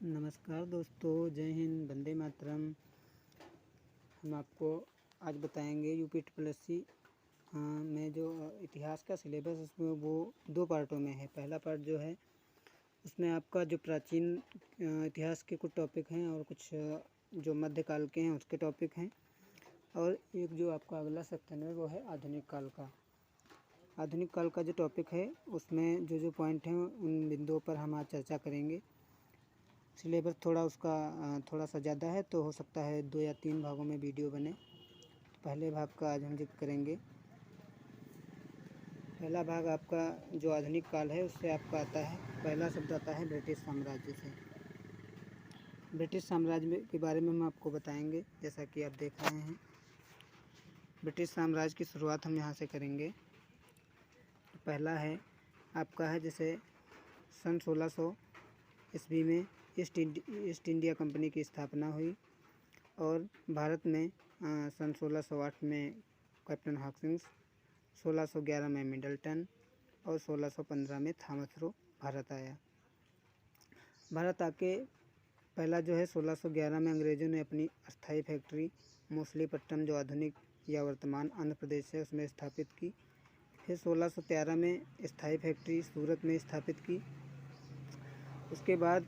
नमस्कार दोस्तों, जय हिंद, वंदे मातरम। हम आपको आज बताएंगे यूपी ट्रिपल एससी में जो इतिहास का सिलेबस उसमें वो 2 पार्टों में है। पहला पार्ट जो है उसमें आपका जो प्राचीन इतिहास के कुछ टॉपिक हैं और कुछ जो मध्यकाल के हैं उसके टॉपिक हैं, और एक जो आपका अगला सेक्शन है वो है आधुनिक काल का। आधुनिक काल का जो टॉपिक है उसमें जो पॉइंट हैं उन बिंदुओं पर हम आज चर्चा करेंगे। सिलेबस थोड़ा सा ज़्यादा है, तो हो सकता है 2 या 3 भागों में वीडियो बने। पहले भाग का आज हम जिक्र करेंगे। पहला भाग आपका जो आधुनिक काल है उससे आपका आता है, पहला शब्द आता है ब्रिटिश साम्राज्य से। ब्रिटिश साम्राज्य के बारे में हम आपको बताएंगे। जैसा कि आप देख रहे हैं, ब्रिटिश साम्राज्य की शुरुआत हम यहाँ से करेंगे। पहला है आपका है जैसे सन 1600 ईस्वी में ईस्ट इंडिया कंपनी की स्थापना हुई, और भारत में सन 1608 में कैप्टन हॉकिंस, 1611 में मिडलटन और 1615 में थॉमस रो भारत आया। भारत आके पहला जो है 1611 में अंग्रेज़ों ने अपनी अस्थायी फैक्ट्री मछलीपट्टनम जो आधुनिक या वर्तमान आंध्र प्रदेश है उसमें स्थापित की। फिर 1613 में स्थायी फैक्ट्री सूरत में स्थापित की। उसके बाद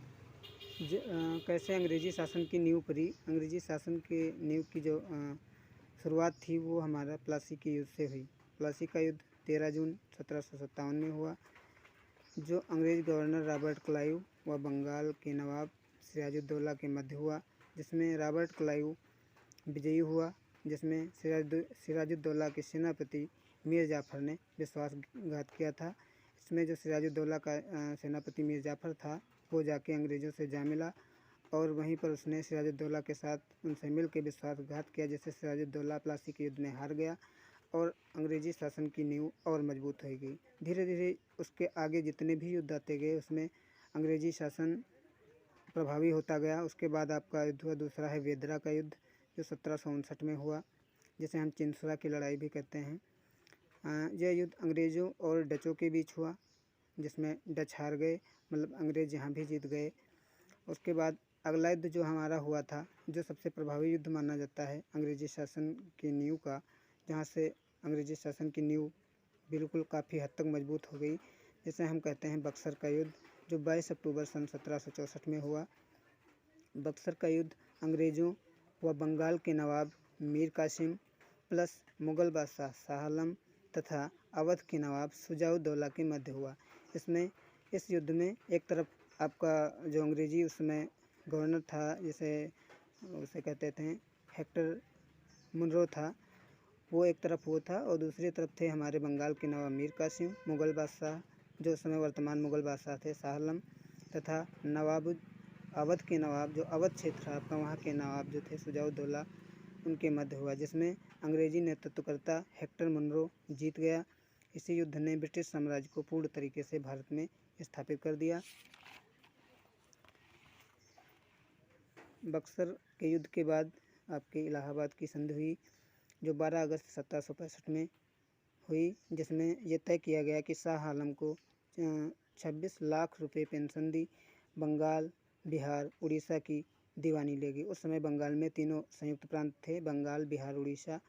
कैसे अंग्रेज़ी शासन की नींव पड़ी। अंग्रेज़ी शासन के नींव की जो शुरुआत थी वो हमारा प्लासी के युद्ध से हुई। प्लासी का युद्ध 13 जून 1757 में हुआ, जो अंग्रेज़ गवर्नर रॉबर्ट क्लाइव व बंगाल के नवाब सिराजुद्दौला के मध्य हुआ, जिसमें रॉबर्ट क्लाइव विजयी हुआ, जिसमें सिराजुद्दौला के सेनापति मीर जाफ़र ने विश्वासघात किया था। इसमें जो सिराजुद्दौला का सेनापति मीर जाफ़र था वो जाके अंग्रेज़ों से जा मिला, और वहीं पर उसने सिराजुद्दौला के साथ उनसे मिल के विश्वासघात किया, जिससे सिराजुद्दौला प्लासी के युद्ध में हार गया और अंग्रेज़ी शासन की नींव और मजबूत हो गई। धीरे धीरे उसके आगे जितने भी युद्ध आते गए उसमें अंग्रेज़ी शासन प्रभावी होता गया। उसके बाद आपका युद्ध हुआ, दूसरा है वेदरा का युद्ध जो 1759 में हुआ, जिसे हम चिंसरा की लड़ाई भी कहते हैं। यह युद्ध अंग्रेज़ों और डचों के बीच हुआ, जिसमें डच हार गए, मतलब अंग्रेज़ यहाँ भी जीत गए। उसके बाद अगला युद्ध जो हमारा हुआ था, जो सबसे प्रभावी युद्ध माना जाता है अंग्रेज़ी शासन की नींव का, जहाँ से अंग्रेज़ी शासन की नींव बिल्कुल काफ़ी हद तक मजबूत हो गई, जिसे हम कहते हैं बक्सर का युद्ध, जो 22 अक्टूबर सन 1764 में हुआ। बक्सर का युद्ध अंग्रेज़ों व बंगाल के नवाब मीर कासिम प्लस मुग़ल बादशाह शाह आलम तथा अवध के नवाब शुजाउद्दौला के मध्य हुआ। इस युद्ध में एक तरफ आपका जो अंग्रेज़ी उसमें गवर्नर था, जिसे उसे कहते थे हेक्टर मुनरो था, वो एक तरफ वो था, और दूसरी तरफ थे हमारे बंगाल के नवाब मीर कासिम, मुग़ल बादशाह जो उस समय वर्तमान मुग़ल बादशाह थे शाह आलम, तथा नवाब अवध के नवाब जो अवध क्षेत्र आपका वहाँ के नवाब जो थे शुजाउद्दौला, उनके मध्य हुआ, जिसमें अंग्रेज़ी नेतृत्वकर्ता हेक्टर मुनरो जीत गया। इसी युद्ध ने ब्रिटिश साम्राज्य को पूर्ण तरीके से भारत में स्थापित कर दिया। बक्सर के युद्ध के बाद आपके इलाहाबाद की संधि हुई, जो 12 अगस्त 1765 में हुई, जिसमें यह तय किया गया कि शाह आलम को 26 लाख रुपए पेंशन दी। बंगाल, बिहार, उड़ीसा की दीवानी लेगी। उस समय बंगाल में तीनों संयुक्त प्रांत थे, बंगाल, बिहार, उड़ीसा।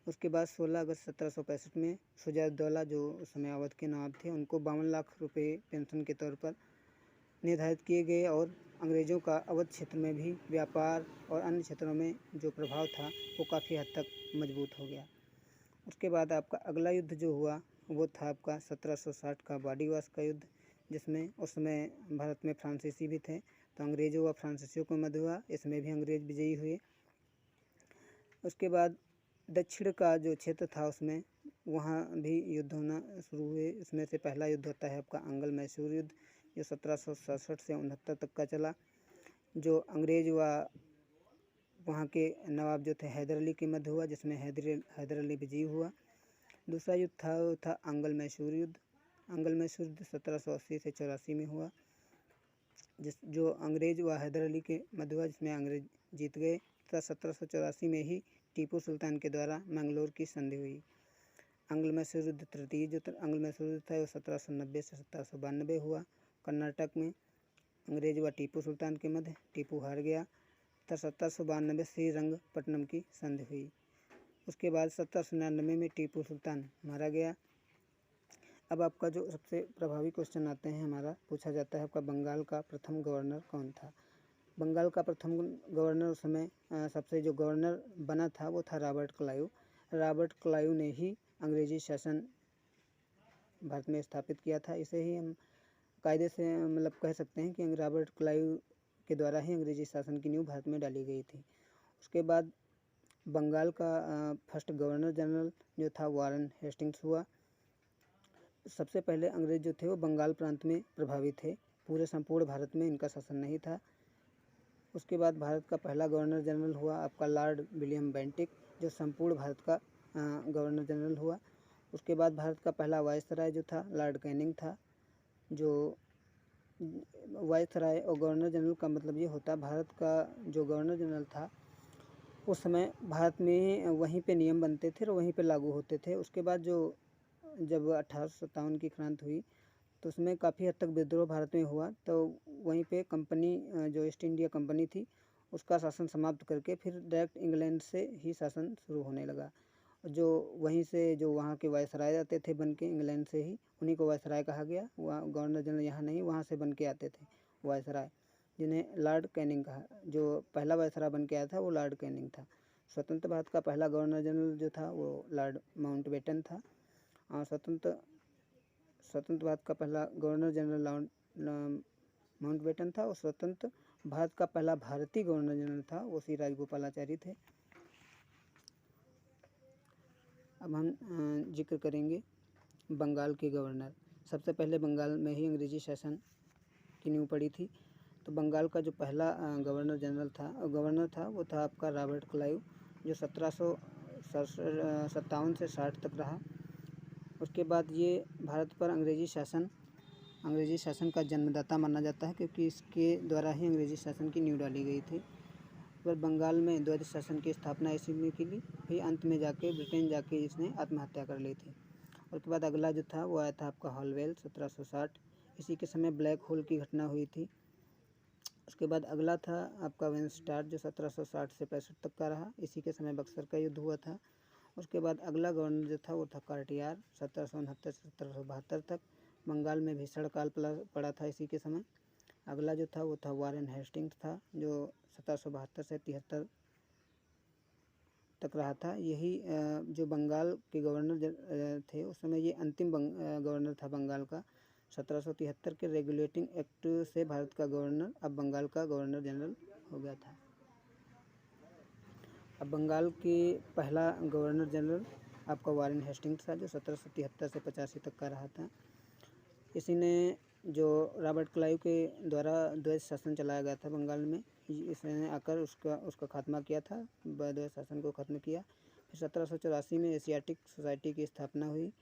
उसके बाद 16 अगस्त 1765 में शुजाउद्दौला जो उस समय अवध के नवाब थे, उनको 52 लाख रुपए पेंशन के तौर पर निर्धारित किए गए, और अंग्रेज़ों का अवध क्षेत्र में भी व्यापार और अन्य क्षेत्रों में जो प्रभाव था वो काफ़ी हद तक मजबूत हो गया। उसके बाद आपका अगला युद्ध जो हुआ वो था आपका 1760 का बाड़ीवास का युद्ध, जिसमें उस समय भारत में फ्रांसीसी भी थे, तो अंग्रेज़ों व फ्रांसीसियों को मध्य हुआ। इसमें भी अंग्रेज़ विजयी हुए। उसके बाद दक्षिण का जो क्षेत्र था उसमें वहाँ भी युद्ध होना शुरू हुए। इसमें से पहला युद्ध होता है आपका अंगल मैसूर युद्ध, जो 1767 से 69 तक का चला, जो अंग्रेज़ व वहाँ के नवाब जो थे हैदर अली के मध्य हुआ, जिसमें हैदर अली विजयी हुआ। दूसरा युद्ध था वो था अंगल मैसूर युद्ध। अंगल मैसूर युद्ध 1780 से 84 में हुआ, जो अंग्रेज़ व हैदर अली के मध्य हुआ, जिसमें अंग्रेज़ जीत गए, तथा 1784 में ही टीपू सुल्तान के द्वारा मैंगलोर की संधि हुई। अंगल मैसूर युद्ध तृतीय जो अंगल मैसूर युद्ध था वो 1790 से 1792 हुआ कर्नाटक में। अंग्रेज व टीपू सुल्तान के मध्य। टीपू हार गया। 1792 श्रीरंगपट्टनम की संधि हुई। उसके बाद 1799 में टीपू सुल्तान मारा गया। अब आपका जो सबसे प्रभावी क्वेश्चन आते हैं हमारा, पूछा जाता है आपका बंगाल का प्रथम गवर्नर कौन था। बंगाल का प्रथम गवर्नर उस समय सबसे जो गवर्नर बना था वो था रॉबर्ट क्लाइव। रॉबर्ट क्लाइव ने ही अंग्रेजी शासन भारत में स्थापित किया था। इसे ही हम कायदे से मतलब कह सकते हैं कि रॉबर्ट क्लाइव के द्वारा ही अंग्रेजी शासन की नींव भारत में डाली गई थी। उसके बाद बंगाल का फर्स्ट गवर्नर जनरल जो था वारन हेस्टिंग्स हुआ। सबसे पहले अंग्रेज जो थे वो बंगाल प्रांत में प्रभावी थे, पूरे संपूर्ण भारत में इनका शासन नहीं था। उसके बाद भारत का पहला गवर्नर जनरल हुआ आपका लॉर्ड विलियम बेंटिक, जो संपूर्ण भारत का गवर्नर जनरल हुआ। उसके बाद भारत का पहला वायसराय जो था लॉर्ड कैनिंग था। जो वायसराय और गवर्नर जनरल का मतलब ये होता, भारत का जो गवर्नर जनरल था उस समय भारत में वहीं पे नियम बनते थे और वहीं पे लागू होते थे। उसके बाद जब 1857 की क्रांति हुई तो उसमें काफ़ी हद तक विद्रोह भारत में हुआ, तो वहीं पे कंपनी जो ईस्ट इंडिया कंपनी थी उसका शासन समाप्त करके फिर डायरेक्ट इंग्लैंड से ही शासन शुरू होने लगा। जो वहीं से जो वहाँ के वायसराय आते थे बन के इंग्लैंड से ही, उन्हीं को वायसराय कहा गया। वहाँ गवर्नर जनरल यहाँ नहीं, वहाँ से बन के आते थे वायसराय, जिन्हें लॉर्ड कैनिंग कहा। जो पहला वायसराय बन के आया था वो लॉर्ड कैनिंग था। स्वतंत्र भारत का पहला गवर्नर जनरल जो था वो लॉर्ड माउंटबेटन था। और स्वतंत्र भारत का पहला गवर्नर जनरल लॉर्ड माउंटबेटन था। और स्वतंत्र भारत का पहला भारतीय गवर्नर जनरल था वो श्री राजगोपालाचारी थे। अब हम जिक्र करेंगे बंगाल के गवर्नर। सबसे पहले बंगाल में ही अंग्रेजी शासन की नींव पड़ी थी। तो बंगाल का जो पहला गवर्नर था वो था आपका रॉबर्ट क्लाइव, जो 1757 से 60 तक रहा। उसके बाद ये भारत पर अंग्रेजी शासन का जन्मदाता माना जाता है, क्योंकि इसके द्वारा ही अंग्रेजी शासन की नींव डाली गई थी। पर बंगाल में द्वैध शासन की स्थापना इसी के लिए, फिर अंत में जाके ब्रिटेन जाके इसने आत्महत्या कर ली थी। उसके बाद अगला जो था वो आया था आपका हॉलवेल 1760। इसी के समय ब्लैक होल की घटना हुई थी। उसके बाद अगला था आपका वेनस्टार्ट, जो 1760 से 65 तक का रहा। इसी के समय बक्सर का युद्ध हुआ था। उसके बाद अगला गवर्नर जो था वो था कार्टियार, 1769 से 1772 तक। बंगाल में भीषण काल पड़ा था इसी के समय। अगला जो था वो था वारन हेस्टिंग्स था, जो 1772 से 73 तक रहा था। यही जो बंगाल के गवर्नर थे उस समय ये अंतिम गवर्नर था बंगाल का। 1773 के रेगुलेटिंग एक्ट से भारत का गवर्नर अब बंगाल का गवर्नर जनरल हो गया था। अब बंगाल के पहला गवर्नर जनरल आपका वारन हेस्टिंग्स था, जो 1773 से 85 तक का रहा था। इसी ने जो रॉबर्ट क्लाइव के द्वारा द्वैध शासन चलाया गया था बंगाल में, इसने आकर उसका खात्मा किया था, द्वैध शासन को खत्म किया। फिर 1784 में एशियाटिक सोसाइटी की स्थापना हुई।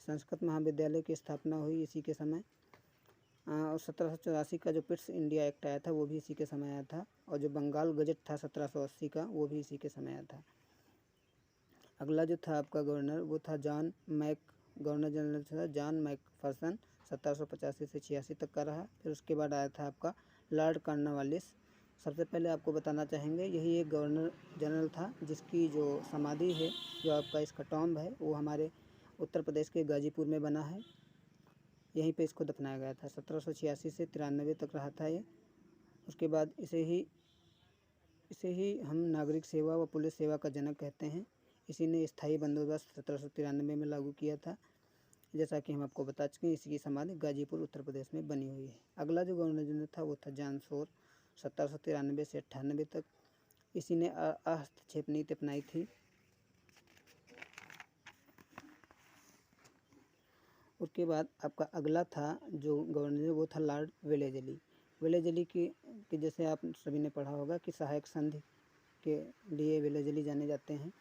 संस्कृत महाविद्यालय की स्थापना हुई इसी के समय। और 1784 का जो पिट्स इंडिया एक्ट आया था वो भी इसी के समय आया था। और जो बंगाल गजट था 1780 का, वो भी इसी के समय आया था। अगला जो था आपका गवर्नर वो था गवर्नर जनरल था जॉन मैकफर्सन, 1785 से 86 तक का रहा। फिर उसके बाद आया था आपका लॉर्ड कॉर्नवालिस। सबसे पहले आपको बताना चाहेंगे यही एक गवर्नर जनरल था जिसकी जो समाधि है, जो आपका इसका टॉम्ब है, वो हमारे उत्तर प्रदेश के गाजीपुर में बना है। यहीं पे इसको दफनाया गया था। 1786 से 93 तक रहा था ये। उसके बाद इसे ही हम नागरिक सेवा व पुलिस सेवा का जनक कहते हैं। इसी ने स्थायी बंदोबस्त 1793 में लागू किया था। जैसा कि हम आपको बता चुके हैं, इसी की समाधि गाजीपुर उत्तर प्रदेश में बनी हुई है। अगला जो गवर्नर जनरल था वो था जॉन शोर, 1793 से 98 तक। इसी ने हस्तक्षेप नीति अपनाई थी। उसके बाद आपका अगला था जो गवर्नर वो था लॉर्ड वेलेजली। वेलेजली की जैसे आप सभी ने पढ़ा होगा कि सहायक संधि के लिए वेलेजली जाने जाते हैं।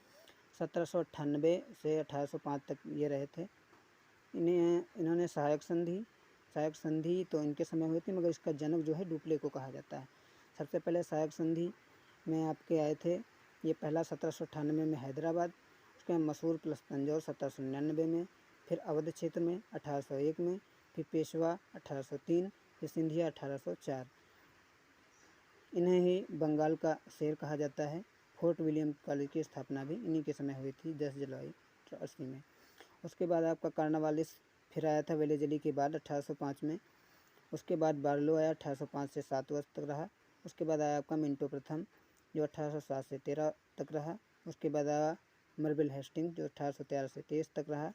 1798 से 1805 तक ये रहे थे। इन्होंने सहायक संधि तो इनके समय हुई थी, मगर इसका जनक जो है डुप्ले को कहा जाता है। सबसे पहले सहायक संधि में आपके आए थे ये पहला 1798 में हैदराबाद, उसके बाद मसूर प्लस तंजौर 1799 में, फिर अवध क्षेत्र में 1801 में, फिर पेशवा 1803, फिर सिंधिया 1804। इन्हें ही बंगाल का शेर कहा जाता है। फोर्ट विलियम कॉलेज की स्थापना भी इन्हीं के समय हुई थी 10 जुलाई 1880 में। उसके बाद आपका कार्नवालिस फिर आया था वेलेजली के बाद 1805 में। उसके बाद बार्लो आया 1805 से 7 वर्ष तक रहा। उसके बाद आया आपका मिंटो प्रथम जो 1807 से 13 तक रहा। उसके बाद आया मर्विल हेस्टिंग जो 1813 से 23 तक रहा।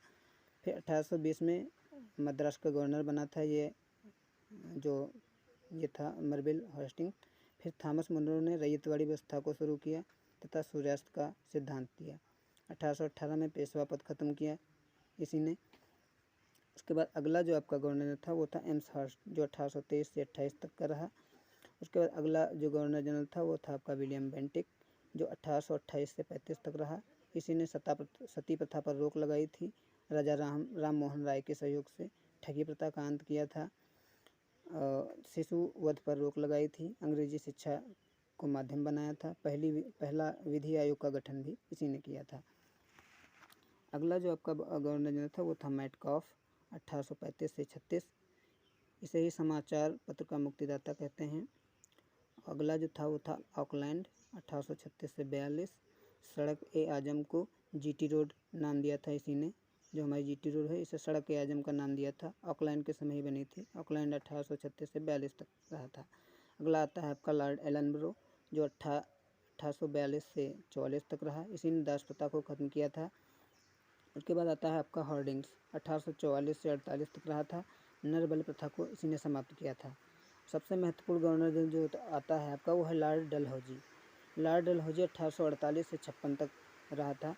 फिर 1820 में मद्रास का गवर्नर बना था ये था मर्विल हेस्टिंग। फिर थॉमस मुनरो ने रैयतवाड़ी व्यवस्था को शुरू किया तथा सूर्यास्त का सिद्धांत दिया। 1818 में पेशवा पद खत्म किया इसी ने। उसके बाद अगला जो आपका गवर्नर था वो था एम्सहर्स्ट जो 1823 से 28 तक का रहा। उसके बाद अगला जो गवर्नर जनरल था वो था आपका विलियम बेंटिक जो 1828 से 35 तक रहा। इसी ने सती प्रथा पर रोक लगाई थी। राजा राम मोहन राय के सहयोग से ठगी प्रथा का अंत किया था। शिशु वध पर रोक लगाई थी। अंग्रेजी शिक्षा को माध्यम बनाया था। पहला विधि आयोग का गठन भी इसी ने किया था। अगला जो आपका गवर्नर जनरल था वो था मैटकॉफ 1835 से 36। इसे ही समाचार पत्र का मुक्तिदाता कहते हैं। अगला जो था वो था ऑकलैंड 1836 से 42। सड़क ए आजम को जीटी रोड नाम दिया था इसी ने। जो हमारी जीटी रोड है इसे सड़क ए आजम का नाम दिया था। ऑकलैंड के समय ही बनी थी। ऑकलैंड 1836 से 42 तक रहा था। अगला आता है आपका लॉर्ड एलनब्रो जो 1842 से 44 तक रहा। इसी ने दास प्रथा को ख़त्म किया था। उसके बाद आता है आपका हॉर्डिंग्स 1844 से 48 तक रहा था। नरबल प्रथा को इसी ने समाप्त किया था। सबसे महत्वपूर्ण गवर्नर जनरल जो आता है आपका वो है लॉर्ड डलहौजी। लॉर्ड डलहौजी 1848 से 56 तक रहा था,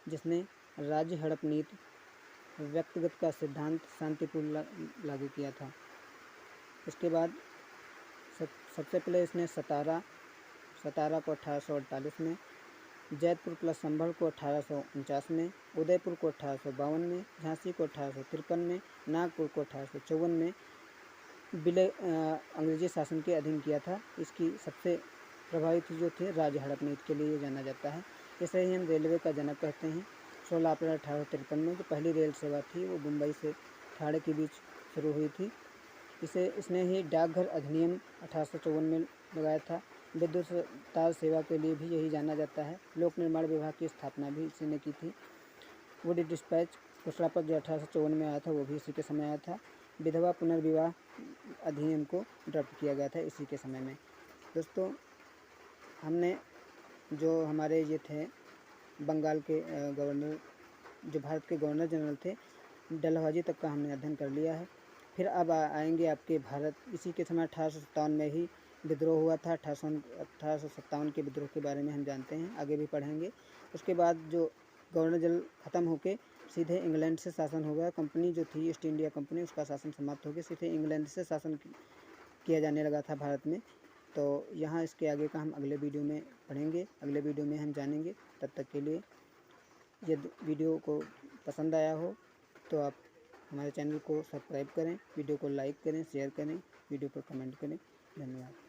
जिसने राज्य हड़प नीति व्यक्तिगत का सिद्धांत शांतिपूर्ण लागू किया था। उसके बाद सबसे पहले इसने सतारा को 1848 में, जैतपुर प्लस संभल को 1849 में, उदयपुर को 1852 में, झांसी को 1853 में, नागपुर को 1854 में विलय अंग्रेजी शासन के अधीन किया था। इसकी सबसे प्रभावित जो थे राज्य हड़प नीति के लिए जाना जाता है। इसे ही हम रेलवे का जनक कहते हैं। 16 अप्रैल 1853 में जो पहली रेल सेवा थी वो मुंबई से ठाणे के बीच शुरू हुई थी। इसने ही डाकघर अधिनियम 1854 में लगाया था। विद्युत तार सेवा के लिए भी यही जाना जाता है। लोक निर्माण विभाग की स्थापना भी इसी ने की थी। वुडी डिस्पैच घोषणा पत्र जो 1854 में आया था वो भी इसी के समय आया था। विधवा पुनर्विवाह अधिनियम को ड्राफ्ट किया गया था इसी के समय में। दोस्तों, हमने जो हमारे ये थे बंगाल के गवर्नर, जो भारत के गवर्नर जनरल थे, डलहौजी तक का हमने अध्ययन कर लिया है। फिर अब आएंगे आपके भारत। इसी के समय 1857 में ही विद्रोह हुआ था। 1857 के विद्रोह के बारे में हम जानते हैं, आगे भी पढ़ेंगे। उसके बाद जो गवर्नर जनरल ख़त्म होके सीधे इंग्लैंड से शासन हो गया। कंपनी जो थी ईस्ट इंडिया कंपनी, उसका शासन समाप्त हो गया। सीधे इंग्लैंड से शासन किया जाने लगा था भारत में। तो यहाँ इसके आगे का हम अगले वीडियो में पढ़ेंगे, अगले वीडियो में हम जानेंगे। तब तक के लिए यदि वीडियो को पसंद आया हो तो आप हमारे चैनल को सब्सक्राइब करें, वीडियो को लाइक करें, शेयर करें, वीडियो पर कमेंट करें। धन्यवाद।